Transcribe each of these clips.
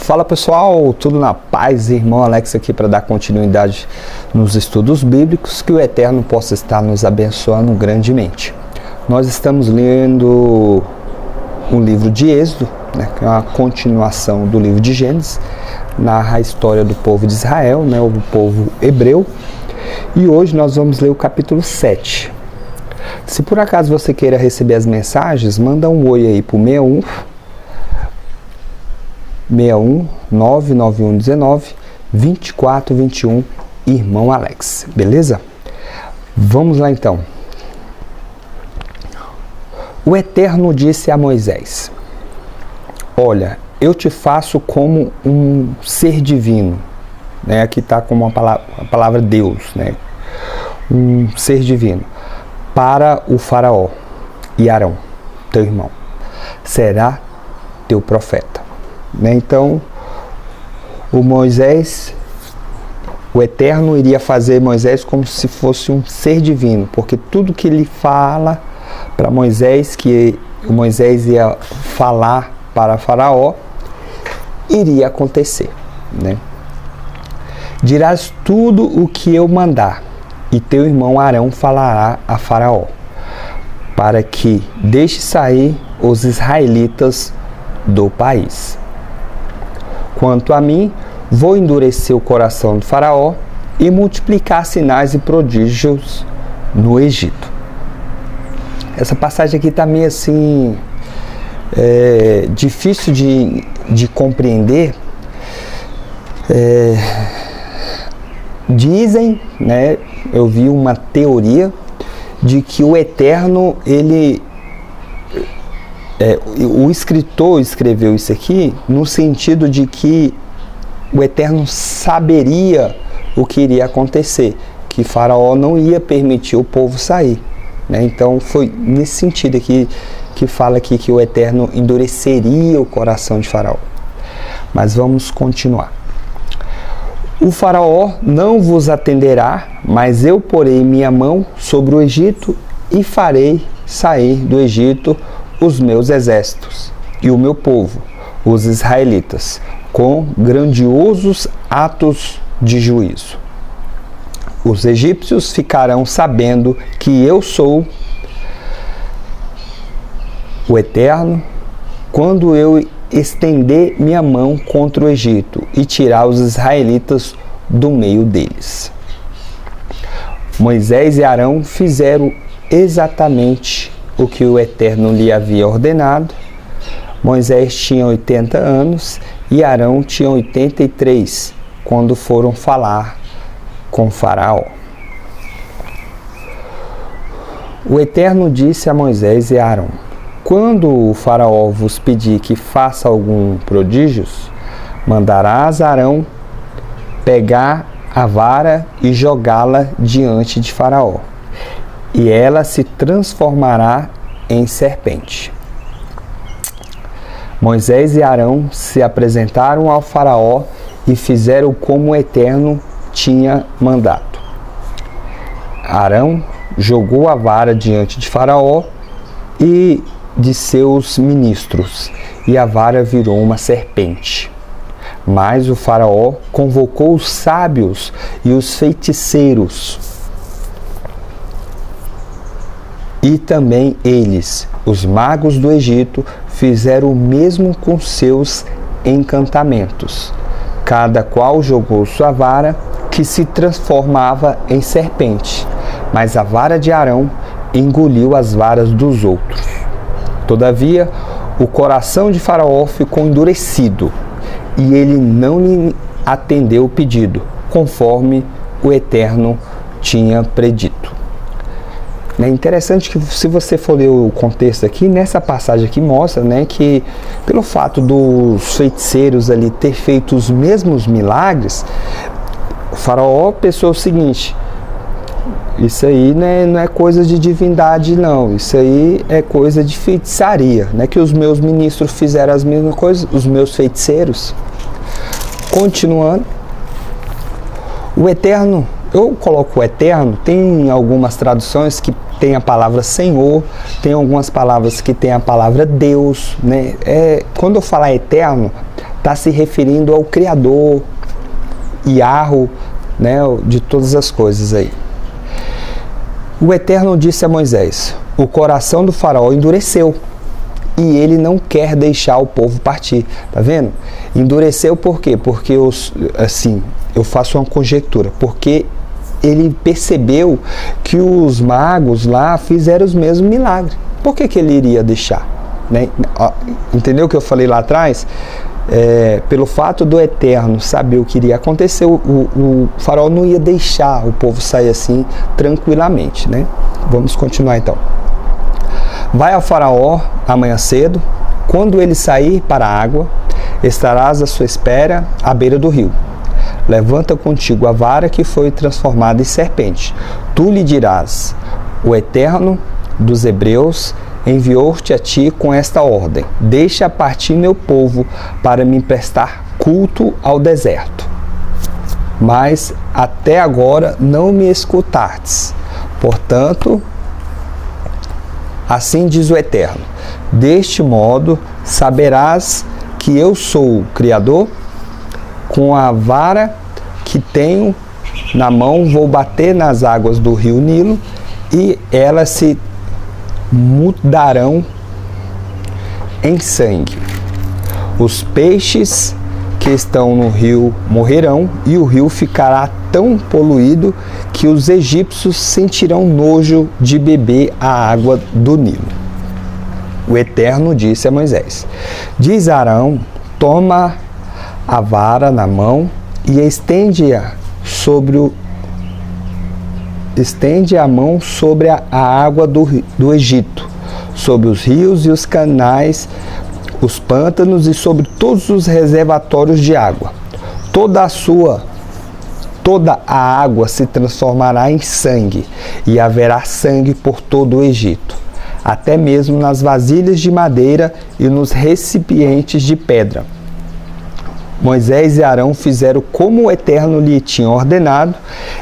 Fala pessoal, tudo na paz? Irmão Alex aqui para dar continuidade nos estudos bíblicos, que o Eterno possa estar nos abençoando grandemente. Nós estamos lendo o livro de Êxodo, que é uma continuação do livro de Gênesis, narra a história do povo de Israel, o povo hebreu, e hoje nós vamos ler o capítulo 7. Se por acaso você queira receber as mensagens, manda um oi aí pro 61 99119 2421, irmão Alex, beleza? Vamos lá então. O Eterno disse a Moisés: olha, eu te faço como um ser divino, aqui está como a palavra Deus, um ser divino, para o faraó, e Arão, teu irmão, será teu profeta. Então, o Eterno iria fazer Moisés como se fosse um ser divino, porque tudo que ele fala para Moisés, que Moisés ia falar para Faraó, iria acontecer. Dirás tudo o que eu mandar, e teu irmão Arão falará a Faraó, para que deixe sair os israelitas do país. Quanto a mim, vou endurecer o coração do Faraó e multiplicar sinais e prodígios no Egito. Essa passagem aqui está meio assim, difícil de compreender. Dizem, eu vi uma teoria de que o Eterno, o escritor escreveu isso aqui no sentido de que o Eterno saberia o que iria acontecer, que Faraó não ia permitir o povo sair. Então foi nesse sentido aqui que fala aqui que o Eterno endureceria o coração de Faraó. Mas vamos continuar. O Faraó não vos atenderá, mas eu porei minha mão sobre o Egito e farei sair do Egito os meus exércitos e o meu povo, os israelitas, com grandiosos atos de juízo. Os egípcios ficarão sabendo que eu sou o Eterno, quando eu estender minha mão contra o Egito e tirar os israelitas do meio deles. Moisés e Arão fizeram exatamente o que o Eterno lhe havia ordenado. Moisés tinha 80 anos e Arão tinha 83 quando foram falar com Faraó. O Eterno disse a Moisés e a Arão: quando o Faraó vos pedir que faça algum prodígios, mandarás Arão pegar a vara e jogá-la diante de Faraó, e ela se transformará em serpente. Moisés e Arão se apresentaram ao Faraó e fizeram como o Eterno tinha mandado. Arão jogou a vara diante de Faraó e de seus ministros, e a vara virou uma serpente. Mas o Faraó convocou os sábios e os feiticeiros, e também eles, os magos do Egito, fizeram o mesmo com seus encantamentos. Cada qual jogou sua vara, que se transformava em serpente, mas a vara de Arão engoliu as varas dos outros. Todavia, o coração de Faraó ficou endurecido, e ele não lhe atendeu o pedido, conforme o Eterno tinha predito. É interessante que, se você for ler o contexto aqui, nessa passagem aqui mostra que, pelo fato dos feiticeiros ali ter feito os mesmos milagres, o Faraó pensou o seguinte: isso aí não é coisa de divindade não, isso aí é coisa de feitiçaria, que os meus ministros fizeram as mesmas coisas, os meus feiticeiros. Continuando, o Eterno, eu coloco o Eterno, tem algumas traduções que tem a palavra Senhor, tem algumas palavras que tem a palavra Deus, Quando eu falar Eterno, está se referindo ao Criador, Yahweh, né, de todas as coisas aí. O Eterno disse a Moisés: o coração do faraó endureceu e ele não quer deixar o povo partir. Tá vendo? Endureceu por quê? Porque eu faço uma conjectura, porque ele percebeu que os magos lá fizeram os mesmos milagres. Por que ele iria deixar? Né? Entendeu o que eu falei lá atrás? Pelo fato do Eterno saber o que iria acontecer, o faraó não ia deixar o povo sair assim tranquilamente, né? Vamos continuar então. Vai ao faraó amanhã cedo, quando ele sair para a água, estarás à sua espera à beira do rio. Levanta contigo a vara que foi transformada em serpente. Tu lhe dirás: o Eterno dos Hebreus enviou-te a ti com esta ordem: deixa partir meu povo para me prestar culto ao deserto. Mas até agora não me escutastes. Portanto, assim diz o Eterno: deste modo saberás que eu sou o Criador. Com a vara que tenho na mão vou bater nas águas do rio Nilo e elas se mudarão em sangue. Os peixes que estão no rio morrerão e o rio ficará tão poluído que os egípcios sentirão nojo de beber a água do Nilo. O Eterno disse a Moisés: diz a Arão: toma a vara na mão e estende a mão sobre a água do Egito, sobre os rios e os canais, os pântanos e sobre todos os reservatórios de água. Toda a água se transformará em sangue, e haverá sangue por todo o Egito, até mesmo nas vasilhas de madeira e nos recipientes de pedra. Moisés e Arão fizeram como o Eterno lhe tinha ordenado.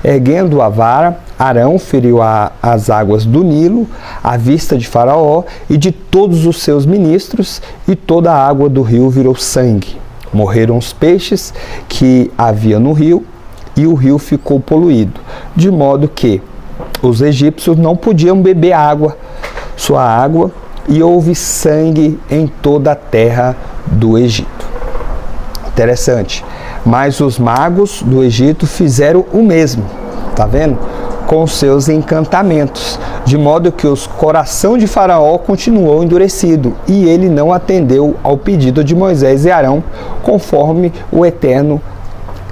Erguendo a vara, Arão feriu as águas do Nilo à vista de Faraó e de todos os seus ministros, e toda a água do rio virou sangue. Morreram os peixes que havia no rio, e o rio ficou poluído, de modo que os egípcios não podiam beber sua água, e houve sangue em toda a terra do Egito. Interessante. Mas os magos do Egito fizeram o mesmo, tá vendo? Com seus encantamentos, de modo que o coração de Faraó continuou endurecido, e ele não atendeu ao pedido de Moisés e Arão, conforme o Eterno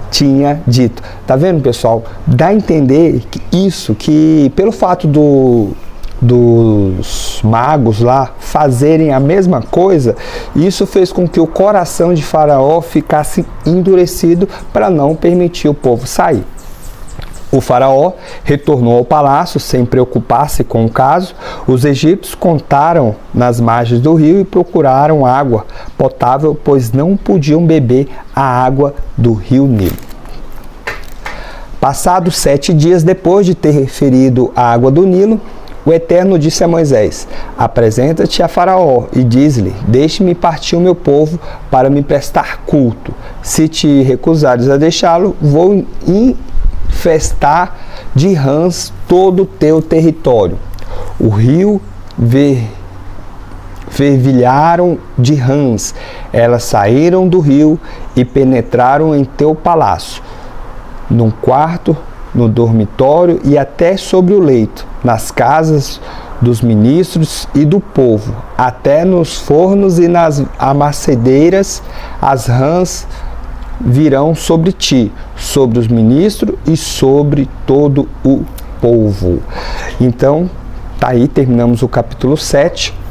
tinha dito. Tá vendo, pessoal? Dá a entender que pelo fato dos magos lá fazerem a mesma coisa, isso fez com que o coração de Faraó ficasse endurecido para não permitir o povo sair. O faraó retornou ao palácio sem preocupar-se com o caso. Os egípcios contaram nas margens do rio e procuraram água potável, pois não podiam beber a água do rio Nilo. Passados 7 dias depois de ter referido a água do Nilo, o Eterno disse a Moisés: apresenta-te a Faraó e diz-lhe: deixe-me partir o meu povo para me prestar culto. Se te recusares a deixá-lo, vou infestar de rãs todo o teu território. O rio fervilharam de rãs. Elas saíram do rio e penetraram em teu palácio, num quarto, no dormitório e até sobre o leito, nas casas dos ministros e do povo, até nos fornos e nas amacedeiras. As rãs virão sobre ti, sobre os ministros e sobre todo o povo. Então, tá aí, terminamos o capítulo 7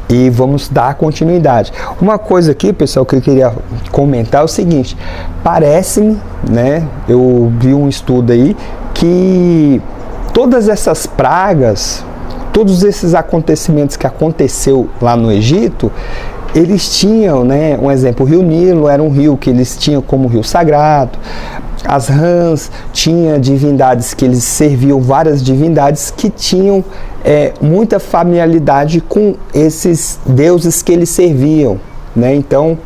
e vamos dar continuidade. Uma coisa aqui, pessoal, que eu queria comentar é o seguinte: parece-me, né, eu vi um estudo aí, que todas essas pragas, todos esses acontecimentos que aconteceu lá no Egito, eles tinham, né, um exemplo, o rio Nilo era um rio que eles tinham como rio sagrado. As rãs tinham divindades que eles serviam, várias divindades que tinham muita familiaridade com esses deuses que eles serviam, né? Então,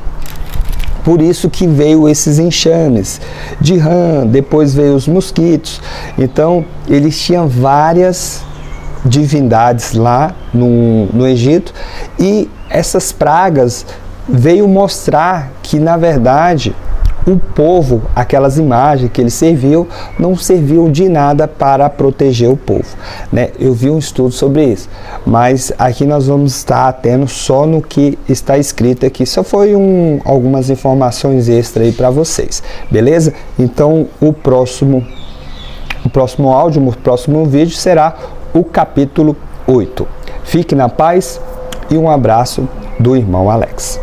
Por isso que veio esses enxames de rã, depois veio os mosquitos. Então, eles tinham várias divindades lá no Egito, e essas pragas veio mostrar que, na verdade, o povo, aquelas imagens que eles serviam, não serviam de nada para proteger o povo, né? Eu vi um estudo sobre isso, mas aqui nós vamos estar atendo só no que está escrito aqui. Só foi algumas informações extra aí para vocês, beleza? Então, o próximo áudio, o próximo vídeo será o capítulo 8. Fique na paz e um abraço do irmão Alex.